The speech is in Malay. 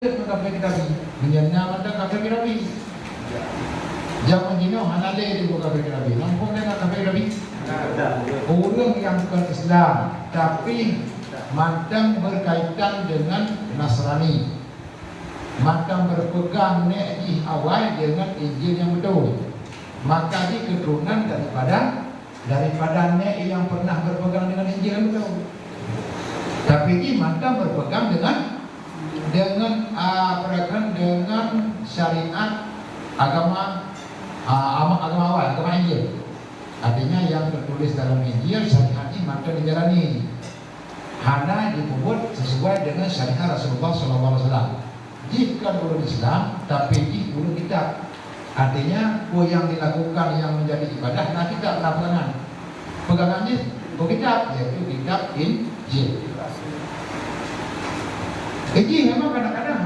Kafe kitabi, menyenang anda kafe kitabi. Zaman ini hana le di kafe kitabi. Nampung dengan kafe kitabi. Orang yang bukan Islam, tapi mandang berkaitan dengan Nasrani, mandang berpegang di awal dengan Injil yang betul, maka di keturunan daripada nek yang pernah berpegang dengan Injil yang betul. Tapi ini mandang berpegang dengan syariat agama awal, agama Injil. Artinya yang tertulis dalam Injil syariat ini maka dijalani. Hana dibuat sesuai dengan syariat Rasulullah SAW. Jika belum Islam tapi di belum kitab, artinya yang dilakukan yang menjadi ibadah nah kita pegangan pegangannya kitab, yaitu kitab Injil. Jadi memang kadang-kadang